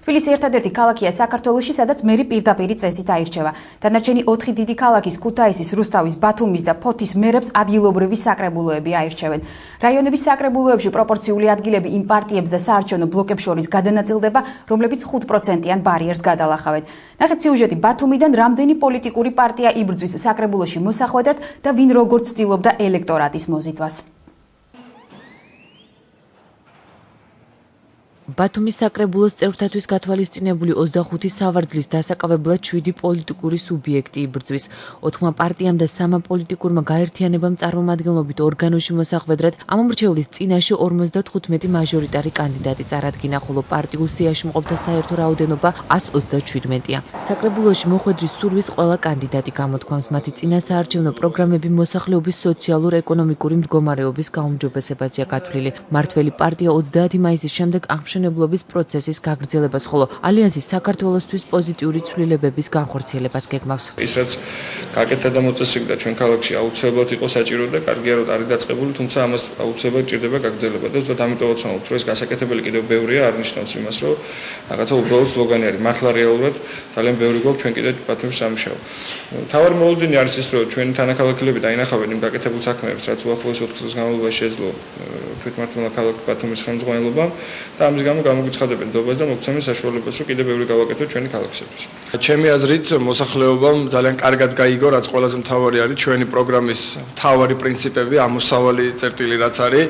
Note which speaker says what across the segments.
Speaker 1: თბილისი ერთადერთი ქალაქია საქართველოში, სადაც მერი პირდაპირი წესით აირჩევა. დანარჩენი 4 დიდი ქალაქის, ქუთაისის, რუსთავის, ბათუმის და ფოთის მერებს ადგილობრივი საკრებულოები აირჩევენ. რაიონების საკრებულოებში პროპორციული ადგილები იმ პარტიებს და საარჩევნო ბლოკებს შორის გადანაწილდება, რომლებიც 5%-იან ბარიერს გადალახავენ. ნახეთ სიუჟეტი ბათუმიდან რამდენი პოლიტიკური პარტია იბრძვის საკრებულოში მოსახვედრად და ვინ როგორ ცდილობდა ელექტორატის მოზიდვას.
Speaker 2: ბათუმის საკრებულოს წევრთათვის გათვალისწინებული 25 სავარძლის დასაკავებლად 7 პოლიტიკური სუბიექტი იბრძვის. 4 პარტიამ და 3 პოლიტიკურმა გაერთიანებამ წარმომადგენლობით ორგანოში მოსახვედრად ამომრჩევლის წინაშე 55 მაჟორიტარი კანდიდატი წარადგინა, ხოლო პარტიულ სიაში მყოფთა საერთო რაოდენობა 137-ია. საკრებულოში მოხვედრის სურვის ყველა კანდიდატი გამოთქვამს მათი წინასაარჩევნო პროგრამები მოსახლეობის სოციალურ-ეკონომიკური მდგომარეობის გაუმჯობესებაზეა გათვლილი. მართველი პარტია 30 მაისის შემდეგ აღმშენებლობის პროცესის გაგრძელებას, ხოლო ალიანსის საქართველოსთვის პოზიტიური ცვლილებების განხორციელებას გეგმავს.
Speaker 3: ის რაც გაკეთდა და მოწესრიგდა ჩვენ ქალაქში აუცილებლად იყო საჭირო და კარგია რომ არის დაწყებული, თუმცა ამას აუცილებლად ჭირდება გაგრძელება და ზუსტად ამიტომ ვცნობთ, რომ ეს გასაკეთებელი კიდევ ბევრია, არ ნიშნავს იმას, რომ რაღაცა უბრალოდ სლოგანი არის. მართლა რეალურად ძალიან ბევრი გვაქვს ჩვენ კიდევ ბათუმის სამუშაო. მთავარი მოლოდინი არის ის, რომ ჩვენი თანაქალაქელები დაინახავენ იმ გაკეთებულ საქმეებს, რაც უახლოეს 4 წლის განმავლობაში შეძლო თვითმმართველმა ქალაქ ბათუმის ხელმძღვანელობამ და ამის გამო გამოგვიცხადებენ ნდობას და მოგცემენ საშუალებას, რომ კიდევ ბევრი გავაკეთოთ ჩვენი ქალაქისათვის. ჩემი აზრით, მოსახლეობამ ძალიან კარგად გაიგო, რაც ყველაზე მთავარი არის ჩვენი პროგრამის მთავარი პრინციპები, ამოსავალი წერტილი რაც არის,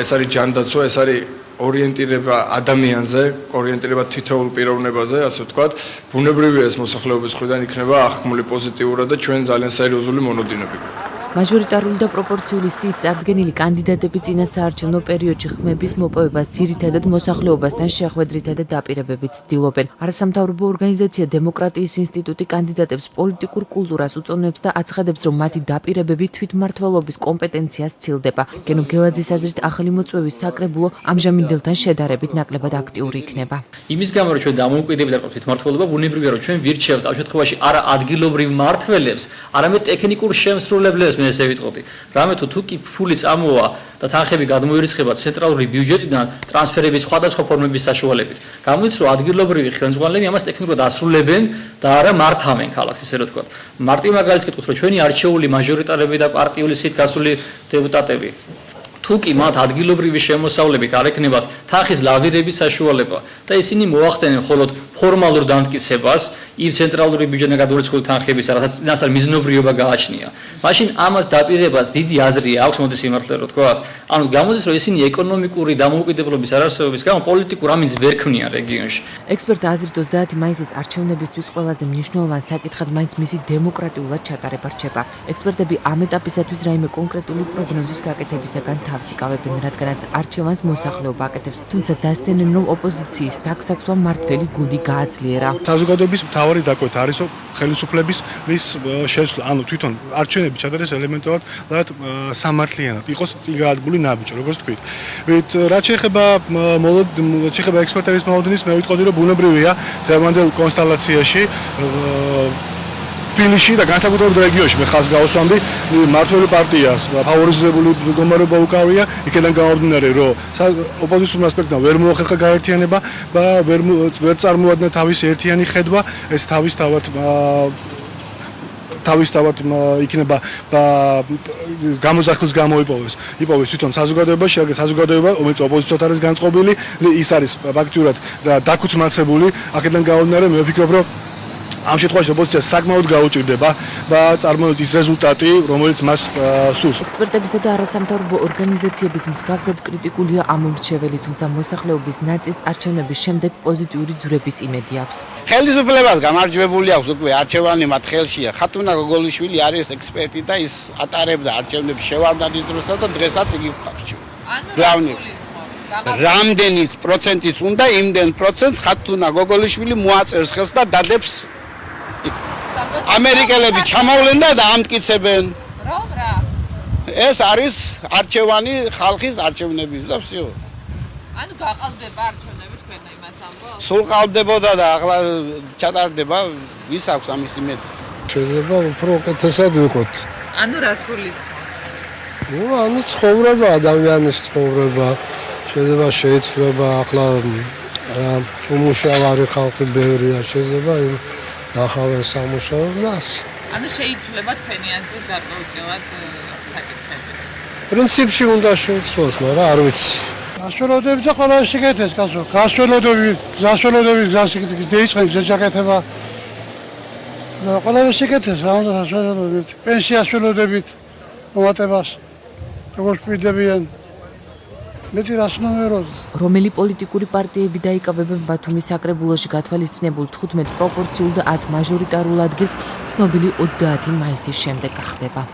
Speaker 3: ეს არის ჯანდაცვა, ეს არის ორიენტირება ადამიანზე, ორიენტირება თითოეულ პიროვნებაზე, ასე ვთქვათ, ბუნებრივია ეს მოსახლეობის მხრიდან იქნება აღქმული პოზიტიურად და ჩვენ ძალიან სერიოზული მონოდინები გვაქვს.
Speaker 2: მაჟორიტარული და პროპორციული სიით წარდგენილი კანდიდატები წინასაარჩევნო პერიოდში ხმების მოპოვებას ძირითადად მოსახლეობასთან შეხვედრითა და დაპირებებით ცდილობენ. არასამთავრობო ორგანიზაცია დემოკრატიის ინსტიტუტი კანდიდატებს პოლიტიკურ კულტურას უწონებს და აცხადებს, რომ მათი დაპირებები თვითმმართველობის კომპეტენციას სცილდება. გენო გელაძის აზრით, ახალი მოწვევის საკრებულო ამჟამინდელთან შედარებით ნაკლებად აქტიური იქნება.
Speaker 4: იმის გამო, რომ ჩვენ დამოუკიდებლად ვართ თვითმმართველობა, ბუნებრივია, რომ ჩვენ ვირჩევთ ამ შემთხვევაში არა ადგილობრივ მმართველებს, არამედ ტექნიკურ შემსრულებლებს. ესე ვიტყოდი. რამე თუ კი ფული წამოვა და თანხები გადმოირიცხება ცენტრალური ბიუჯეტიდან ტრანსფერების სხვადასხვა ფორმების საშუალებით. გამოდის რომ ადგილობრივი ხელმძღვანელები ამას ტექნიკურად ასრულებენ და არა მართავენ ქალაქს, ესე რომ ვთქვათ. მარტივ მაგალითს გეტყვით, რომ ჩვენი არჩეული მაჟორიტარები და პარტიული სიით გასული დეპუტატები თუ კი მათ ადგილობრივი შემოსავლებით არ ექნებათ თანხის ლავირების საშუალება და ისინი მოახდენენ მხოლოდ ფორმალურ დამტკიცებას იმ ცენტრალური ბიუჯეტიდან გადმოირიცხული თანხების, რასაც წინასწარ მიზნობრიობა გააჩნია. მაშინ ამას დაპირებას დიდი აზრი აქვს, მოდი სიმართლე რომ ვთქვათ. ანუ გამოდის რომ ისინი ეკონომიკური დამოუკიდებლობის არარსებობის გამო პოლიტიკურ ამინს ვერ ქმნიან რეგიონში.
Speaker 2: ექსპერტთა აზრით 30 მაისის არჩევნებისთვის ყველაზე მნიშვნელოვან საკითხად მაინც მისი დემოკრატიულად ჩატარება რჩება. ექსპერტები ამ ეტაპისათვის რაიმე კონკრეტული პროგნოზის გაკეთებისაგან თავს იკავებენ, რადგანაც არჩევანს მოსახლეობა აკეთებს, თუმცა დასცენენ, რომ ოპოზიციის თაქსაქსვა მართველი გუნდი გააძლიერა.
Speaker 5: საზოგადოების მთავარი დაკვეთა არის, რომ ხელისუფლების შეცვლა, ანუ თვითონ არჩევნები ჩადარეს ელემენტარულად, სამართლიანად იყოს წინ გაადგმული ნაბიჯი, როგორც თქვით. რაც შეეხება ექსპერტების მოლოდინის, მე ვიტყოდი, რომ ბუნებრივია დღევანდელ კონსტელაციაში თბილისში და განსაკუთრებით რეგიონში მე ხალხს გავუსვამდი, მართველი პარტიას ფავორიზებული მდგომარეობა უკავია, იქიდან გამომდინარე, რომ ოპოზიციურ ასპექტთან ვერ მოახერხა გაერთიანება და ვერ წარმოადგინა თავის ერთიანი ხედვა, ეს თავისთავად იქნება გამოძახილს გამოიპოვეს. იპოვეს თვითონ საზოგადოებაში, საზოგადოება, რომელიც ოპოზიციად არის განწყობილი, ის არის ფაქტიურად დაქუცმაცებული, აქედან გამომდინარე, მე ვფიქრობ, რომ ამ შემთხვევაში ოპოზიცია საკმაოდ გაუჭირდება და წარმოიდგინოს ის რეზულტატი, რომელიც მას სურს.
Speaker 2: ექსპერტებისა და არასამთავრობო ორგანიზაციების მსგავსად კრიტიკულია ამომრჩეველი, თუმცა მოსახლეობის ნაწილს არჩევნების შემდეგ პოზიტიური ძვრების იმედი აქვს.
Speaker 6: ხელისუფლებას გამარჯვებული აქვს უკვე არჩევანი მათ ხელშია. ხათუნა გოგოლიშვილი არის ექსპერტი და ის ატარებდა არჩევნების შევარდნადის დროსაც და დღესაც იგი გვყავს. რამდენის პროცენტის უნდა იმდენ პროცენტს ხათუნა გოგოლიშვილი მოაწერს ხელს და დადებს ამერიკელები ჩამოვლენ და ამტკიცებენ. რა? ეს არის არჩევანი ხალხის არჩევნები და всё.
Speaker 7: ანუ გაყალბდება არჩევნები თქვენ იმას ამბობ?
Speaker 6: სულ ყალბდებოდა და ახლა ჩატარდება, ვის აქვს ამის იმედი?
Speaker 8: შეიძლება უფრო უკეთესად ვიყოთ.
Speaker 7: ანუ რას გულისხმობთ?
Speaker 8: ანუ ცხოვრება, ადამიანის ცხოვრება შეიძლება ახლა რა უმუშავარი ხალხი ბევრია შეიძლება იმ ნახავენ სამუშაოს და ასე.
Speaker 7: ანუ შეიძლება თქვენი აზრით გარკვეულწილად საკითხები.
Speaker 8: პრინციპში უნდა შეიცვალოს, მაგრამ არ ვიცი.
Speaker 5: გასველოდებით და ყველა შეკეთეს გასველოდებით დაიწყეს შეჯაკეთება და ყველა შეკეთეს რა უნდა გასველოდებით პენსიას ველოდებით მომატებას როგორც პირდებიან მეტი რას ნომეროზე
Speaker 2: რომელი პოლიტიკური პარტიები დაიკავებენ ბათუმის საკრებულოში გათვალისწინებულ 15 პროპორციულ და 10 მაჟორიტარულ ადგილს ცნობილი 30 მაისის შემდეგ გახდება.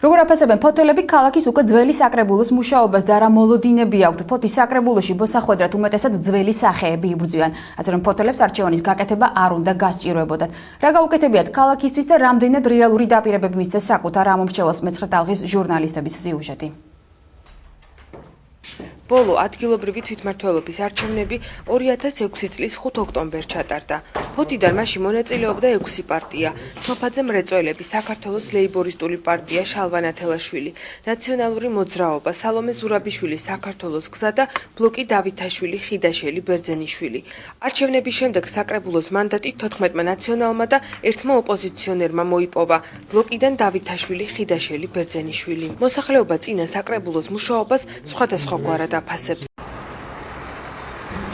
Speaker 1: როგორ აფასებენ ფოთოლები ქალაქის უკვე ძველი საკრებულოს მუშაობას და რა მოლოდინები აქვთ ფოთის საკრებულოში მოსახვედრად უმეტესად ძველი სახეები იბრძვიან ასე რომ ფოთოლებს არჩევანის გაკეთება არ უნდა გასჭიროებოდათ რა გაუკეთებიათ ქალაქისთვის და რამდენად რეალური დაპირებები მისცეს საკუთარ ამომრჩეველს მეცხრე ტალღის ჟურნალისტების სიუჟეტი
Speaker 9: ბოლო ადგილობრივი თვითმმართველობის არჩევნები 2006 წლის 5 ოქტომბერს ჩატარდა. ფოთიდან მასში მონაწილეობდა 6 პარტია: თოფაძე მრეწველები, საქართველოს ლეიბორისტული პარტია, შალვა ნათელაშვილი, ნაციონალური მოძრაობა, სალომე ზურაბიშვილი, საქართველოს გზა და ბლოკი დავითაშვილი, ხიდაშელი, ბერძენიშვილი. არჩევნების შემდეგ საკრებულოს მანდატი 14-მა ნაციონალმა და 1-მა ოპოზიციონერმა მოიპოვა. ბლოკიდან დავითაშვილი, ხიდაშელი, ბერძენიშვილი. მოსახლეობა წინა საკრებულოს მუშაობას სხვადასხვაგვარად აფასებს.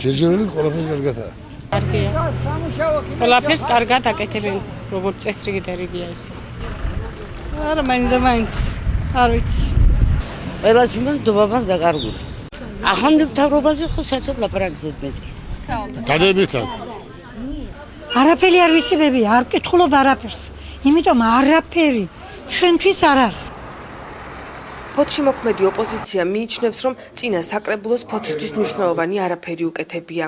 Speaker 8: შეჯერებით ყველაფერი კარგადაა.
Speaker 10: კარგია. ყველაფერს კარგად აკეთებენ, როგორც წესრიგი და რიგია ეს. არა, მაინც არ ვიცი.
Speaker 11: ყველას მიმართ დობაბას დაკარგული. ახალგაზრდა მთავრობაზე ხო საერთოდ ლაპარაკზე მეტი.
Speaker 8: დადებითად.
Speaker 12: არაფერი არ ვიცი ბები, არ კითხულობ არაფერს. იმიტომ არაფერი ჩვენთვის არ არის.
Speaker 9: ფოთში მოქმედი ოპოზიცია მიიჩნევს, რომ წინა საკრებულოს ფოთისთვის მნიშვნელოვანი არაფერი უკეთებია.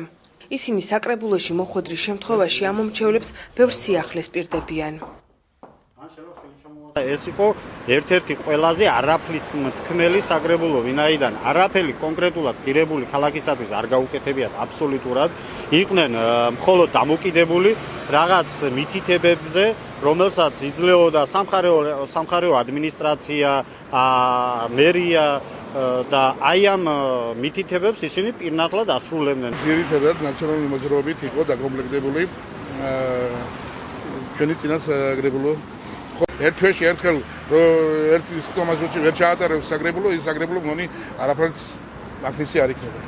Speaker 9: ისინი საკრებულოში მოხვედრის შემთხვევაში ამომრჩევლებს ბევრ სიახლეს პირდებიან.
Speaker 13: ეს იყო ერთ-ერთი ყველაზე არაფლის მთქმელი საკრებულო, ვინაიდან არაფერი კონკრეტულად ღირებული ქალაქისათვის არ გაუკეთებიათ აბსოლუტურად, იყვნენ მხოლოდ დამოკიდებული რაღაც მითითებებზე, რომელსაც იძლეოდა სამხარეო ადმინისტრაცია, მერია და აი ამ მითითებებს ისინი პირნათლად ასრულებდნენ.
Speaker 14: ძირითადად ნაციონალური მოძრაობით იყო დაკომპლექტებული ჩვენი წინა საკრებულო. ერთ თვეში ერთხელ ერთი სტომაზოჩი ვერ ჩაატარებს საკრებულო, ის საკრებულო მგონი არაფერს მაქნისი არ იქნება.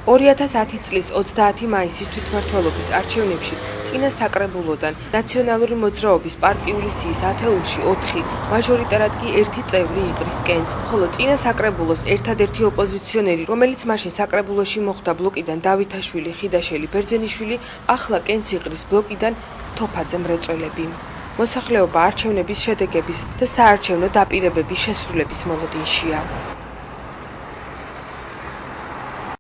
Speaker 9: 2010 წლის 30 მაისის თვითმმართველობის არჩევნებში წინა საკრებულოდან ნაციონალური მოძრაობის პარტიული სიის ათეულში 4, მაჟორიტარად კი 1 წევრი იყრის კენს, ხოლო წინა საკრებულოს ერთადერთი ოპოზიციონერი, რომელიც მაშინ საკრებულოში მოხვდა ბლოკიდან დავითაშვილი, ხიდაშელი, ბერძენიშვილი, ახლა კენს იყრის ბლოკიდან თოფაძე მრეწველები. მოსახლეობა არჩევნების შედეგების და საარჩევნო დაპირებების შესრულების მოლოდინშია.